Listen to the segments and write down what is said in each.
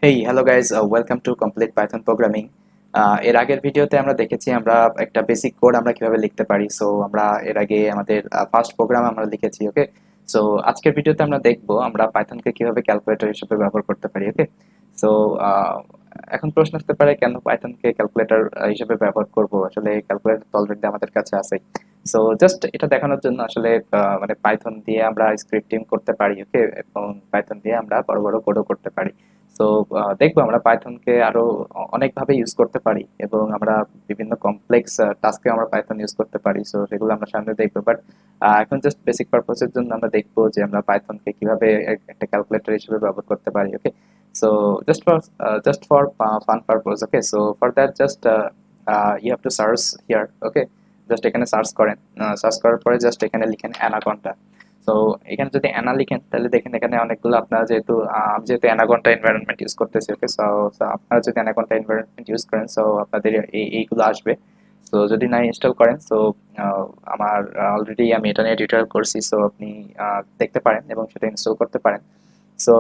Hey hello guys, welcome to complete Python programming. এর আগের ভিডিওতে আমরা দেখেছি আমরা একটা বেসিক কোড আমরা কিভাবে লিখতে পারি। সো আমরা এর আগে আমাদের ফার্স্ট প্রোগ্রাম আমরা লিখেছি। ওকে, সো আজকের ভিডিওতে আমরা দেখবো আমরা পাইথনকে কিভাবে ক্যালকুলেটর হিসেবে ব্যবহার করতে পারি। ওকে, সো এখন প্রশ্ন আসতে পারে কেন পাইথনকে ক্যালকুলেটর হিসেবে ব্যবহার করব, আসলে ক্যালকুলেটর তো অলরেডি আমাদের কাছে আছে। সো জাস্ট এটা দেখানোর জন্য আসলে মানে পাইথন দিয়ে আমরা স্ক্রিপ্টিং করতে পারি। ওকে, এবং পাইথন দিয়ে আমরা বড় বড় কোডও করতে পারি। সো দেখবো আমরা পাইথনকে আরো অনেকভাবে ইউজ করতে পারি এবং আমরা বিভিন্ন কমপ্লেক্স টাস্কে আমরা পাইথন ইউজ করতে পারি। সো সেগুলো আমরা সামনে দেখবো, বাট এখন জাস্ট বেসিক পারপোজের জন্য আমরা দেখবো যে আমরা পাইথনকে কিভাবে একটা ক্যালকুলেটর হিসেবে ব্যবহার করতে পারি। Okay, so just for fun purpose. Okay, so for that just you have to search here. Okay, just এখানে সার্চ করেন, সার্চ করার পরে জাস্ট এখানে লিখেন অ্যানাকন্ডা। তো এখানে যদি অ্যানা লিখেন তাহলে দেখেন এখানে অনেকগুলো আপনারা যেহেতু যেহেতু অ্যানাকন্ডা এনভায়রনমেন্ট ইউজ করতেছি। ওকে, সো আপনারা যদি অ্যানাকন্ডা এনভায়রনমেন্ট ইউজ করেন সো আপনাদের এইগুলো আসবে। সো যদি না ইনস্টল করেন সো আমার অলরেডি আমি এটা নিয়ে টিউটোরিয়াল করছি, সো আপনি দেখতে পারেন এবং সেটা ইনস্টল করতে পারেন। সো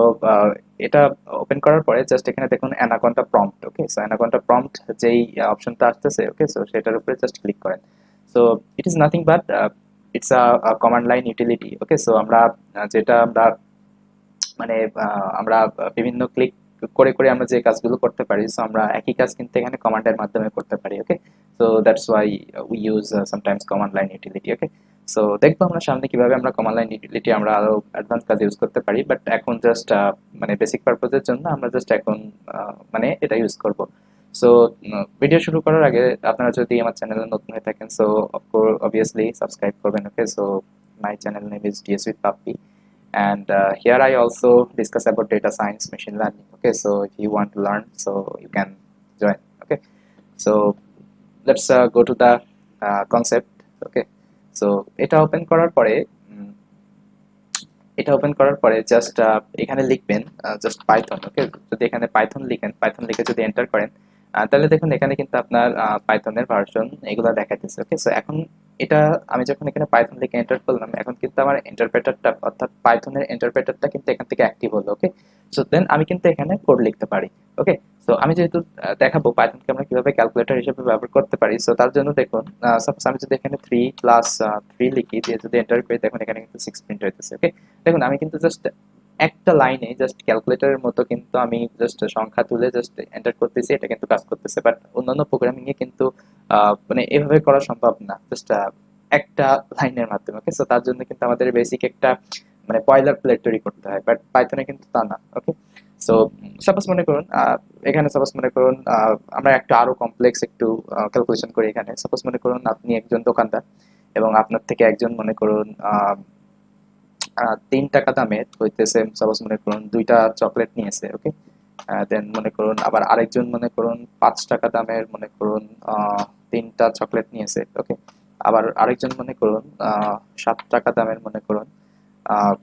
এটা ওপেন করার পরে জাস্ট এখানে দেখুন অ্যানাকন্ডা প্রম্পট। ওকে, সো অ্যানাকন্ডা প্রম্পট যেই অপশনটা আসতেছে, ওকে, সো সেটার উপরে জাস্ট ক্লিক করেন। So it is nothing but it's command line utility. Okay, so আমরা যেটা আমরা মানে আমরা বিভিন্ন ক্লিক করে করে আমরা যে কাজগুলো করতে পারি, সো আমরা একই কাজ কিন্তু এখানে কমান্ডের মাধ্যমে করতে পারি। Okay, so that's why we use sometimes command line utility. Okay, so দেখবো আমরা সামনে কিভাবে আমরা কমান্ড লাইন ইউটিলিটি আমরা আরো অ্যাডভান্স কাজ ইউজ করতে পারি, বাট এখন জাস্ট মানে বেসিক পারপোজের জন্য আমরা জাস্ট এখন মানে এটা ইউজ করব। সো ভিডিও শুরু করার আগে আপনারা যদি আমার চ্যানেলে নতুন হয়ে থাকেন সো অবভিয়াসলি সাবস্ক্রাইব করবেন। Okay, so my channel name is DSwithBappy, and here I also discuss about data science, machine learning. Okay, so if you want to learn so you can join. Okay, so let's go to the concept. Okay, so এটা open করার পরে just এখানে লিখবেন just Python. ওকে, যদি এখানে Python লিখেন, Python লিখে যদি এন্টার করেন তাহলে দেখুন এখানে কিন্তু আপনার পাইথনের ভার্সন এগুলো দেখাইতেছে। ওকে, সো এখন এটা আমি যখন এখানে পাইথন লিখে এন্টার করলাম এখন কিন্তু আমার ইন্টারপ্রেটারটা অর্থাৎ পাইথনের ইন্টারপ্রেটারটা কিন্তু এখান থেকে অ্যাক্টিভ হলো। ওকে, সো দেন আমি কিন্তু এখানে কোড লিখতে পারি। ওকে, সো আমি যেহেতু দেখাবো পাইথনকে আমরা কিভাবে ক্যালকুলেটর হিসেবে ব্যবহার করতে পারি, সো তার জন্য দেখুন সাপোজ আমি যদি এখানে 3 + 3 লিখি দিয়ে যদি এন্টার করি দেখুন এখানে কিন্তু 6 প্রিন্ট হইতেছে। ওকে, দেখুন আমি কিন্তু জাস্ট একটা লাইনে জাস্ট ক্যালকুলেটরের মতো কিন্তু আমি জাস্ট সংখ্যা তুলে জাস্ট এন্টার করতেছি, এটা কিন্তু কাজ করতেছে। বাট অন্যান্য প্রোগ্রামিং এ কিন্তু মানে এভাবে করা সম্ভব না জাস্ট একটা লাইনের মাধ্যমে। ওকে, সো তার জন্য কিন্তু আমাদের বেসিক একটা মানে বয়লার প্লেট তৈরি করতে হয়, বাট পাইথনে কিন্তু তা না। ওকে, সো সাপোজ মনে করুন এখানে সাপোজ মনে করুন আমরা একটা আরো কমপ্লেক্স একটু ক্যালকুলেশন করি। এখানে সাপোজ মনে করুন আপনি একজন দোকানদার এবং আপনার থেকে একজন মনে করুন 3 টাকা দামের হইতেছে সাপোজ মনে করুন 2টা চকলেট নিয়েছে। ওকে, দেন মনে করুন আবার আরেকজন মনে করুন 5 টাকা দামের মনে করুন 3টা চকলেট নিয়েছে। ওকে, আবার আরেকজন মনে করুন 7 টাকা দামের মনে করুন আহ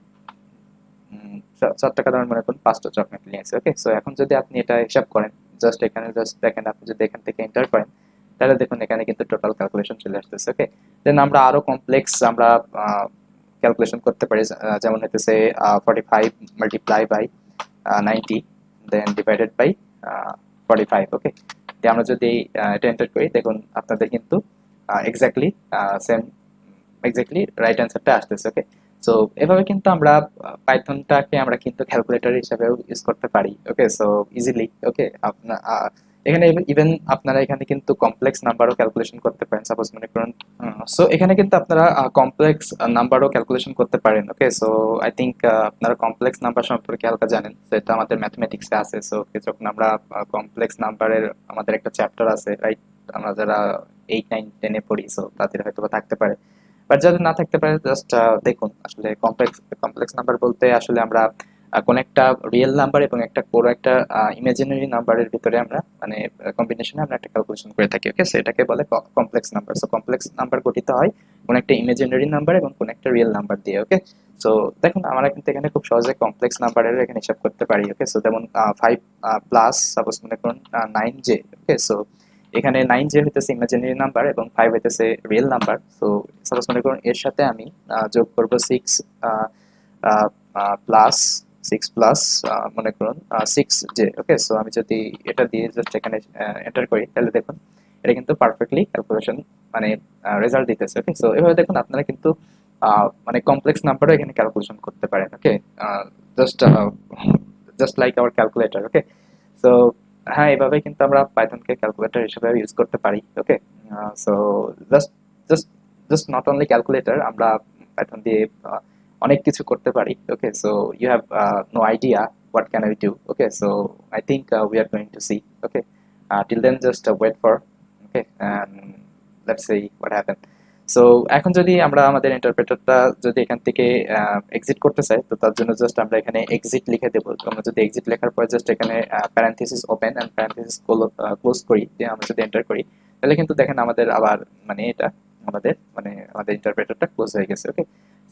7 টাকা দামের মনে করুন 5টা চকলেট নিয়েছে। ওকে, সো এখন যদি আপনি এটা হিসাব করেন জাস্ট এখানে জাস্ট দেখেন, আপনি যদি এখান থেকে এন্টার করেন তাহলে দেখুন এখানে কিন্তু টোটাল ক্যালকুলেশন চলে আসতেছে। ওকে, দেন আমরা আরো কমপ্লেক্স আমরা ক্যালকুলেশন করতে পারি, যেমন হইতেছে 45 multiply by 90 then divided by 45। Okay, আমরা যদি এটা এন্টার করি দেখুন আপনাদের কিন্তু এক্স্যাক্টলি সেম এক্স্যাক্টলি রাইট অ্যান্সারটা আসতেছে। ওকে, সো এভাবে কিন্তু আমরা পাইথনটাকে আমরা কিন্তু ক্যালকুলেটর হিসেবেও ইউজ করতে পারি। Okay, so easily. ওকে, আপনার এখানে ইভেন আপনারা এখানে কিন্তু কমপ্লেক্স নাম্বারও ক্যালকুলেশন করতে পারেন। সাপোজ মনে করুন সো এখানে কিন্তু আপনারা কমপ্লেক্স নাম্বারও ক্যালকুলেশন করতে পারেন। ওকে, সো আই থিঙ্ক আপনারা কমপ্লেক্স নাম্বার সম্পর্কে হালকা জানেন, সেটা আমাদের ম্যাথমেটিক্সে আছে। সো যখন আমরা কমপ্লেক্স নাম্বারের আমাদের একটা চ্যাপ্টার আছে, রাইট, আমরা যারা 8, 9, 10-এ পড়ি সো তাদের হয়তো বা থাকতে পারে, বাট যাদের না থাকতে পারে জাস্ট দেখুন আসলে কমপ্লেক্স কমপ্লেক্স নাম্বার বলতে আসলে আমরা কোন একটা রিয়েল নাম্বার এবং একটা পুরো একটা ইমাজিনারি নাম্বারের ভিতরে আমরা মানে কম্বিনেশনে আমরা একটা ক্যালকুলেশন করে থাকি। ওকে, সো এটাকে বলে complex number. So complex number গঠিত হয় কোন একটা ইমাজিনারি নাম্বার এবং কোন একটা রিয়েল নাম্বার দিয়ে। ওকে, সো দেখুন আমরা কিন্তু এখানে খুব সহজে কমপ্লেক্স নাম্বারের এখানে হিসাব করতে পারি। ওকে, সো যেমন 5 প্লাস সাপোজ মনে করুন 9j। ওকে, সো এখানে 9j হইতেছে ইমাজিনারি নাম্বার এবং 5 হইতেছে রিয়েল নাম্বার। সো সাপোজ মনে করুন এর সাথে আমি যোগ করব 6 প্লাস 6 প্লাস মনে করুন 6j। ওকে, সো আমি যদি এটা দিয়ে জাস্ট এখানে এন্টার করি তাহলে দেখুন এটা কিন্তু পারফেক্টলি ক্যালকুলেশন মানে রেজাল্ট দিতেছে। ওকে, সো এভাবে দেখুন আপনারা কিন্তু মানে কমপ্লেক্স নাম্বারও এখানে ক্যালকুলেশন করতে পারেন। Okay, just just like our calculator. Okay, so হ্যাঁ, এভাবে কিন্তু আমরা পাইথনকে ক্যালকুলেটর হিসেবে ইউজ করতে পারি। Okay, so just just just not only calculator, আমরা পাইথন দিয়ে অনেক কিছু করতে পারি। Okay, so you have no idea what can I do. Okay, so I think we are going to see. Okay, till then just wait for. Okay, and let's see what happen. So এখন যদি আমরা আমাদের ইন্টারপ্রেটারটা যদি এখান থেকে exit করতে চাই, তো তার জন্য জাস্ট আমরা এখানে এক্সিট লিখে দেবো। তো আমরা যদি এক্সিট লেখার পর জাস্ট এখানে parenthesis open and parenthesis close করি, দিয়ে আমরা যদি এন্টার করি তাহলে কিন্তু দেখেন আমাদের আবার মানে এটা আমাদের ইন্টারপ্রেটারটা ক্লোজ হয়ে গেছে। ওকে,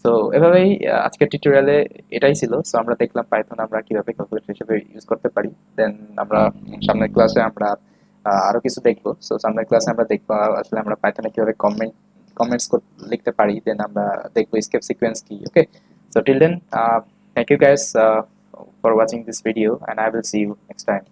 সো এভাবেই আজকের টিউটোরিয়ালে এটাই ছিল। সো আমরা দেখলাম পাইথন আমরা কিভাবে ক্যালকুলেটর হিসেবে ইউজ করতে পারি। দেন আমরা সামনের ক্লাসে আমরা আরো কিছু দেখবো। সো সামনের ক্লাসে আমরা দেখবো আসলে আমরা পাইথনে কিভাবে কমেন্টস লিখতে পারি। দেন আমরা দেখবো স্কেপ সিকোয়েন্স কি। ওকে, so till then, thank you guys for watching this video, and I will see you next time.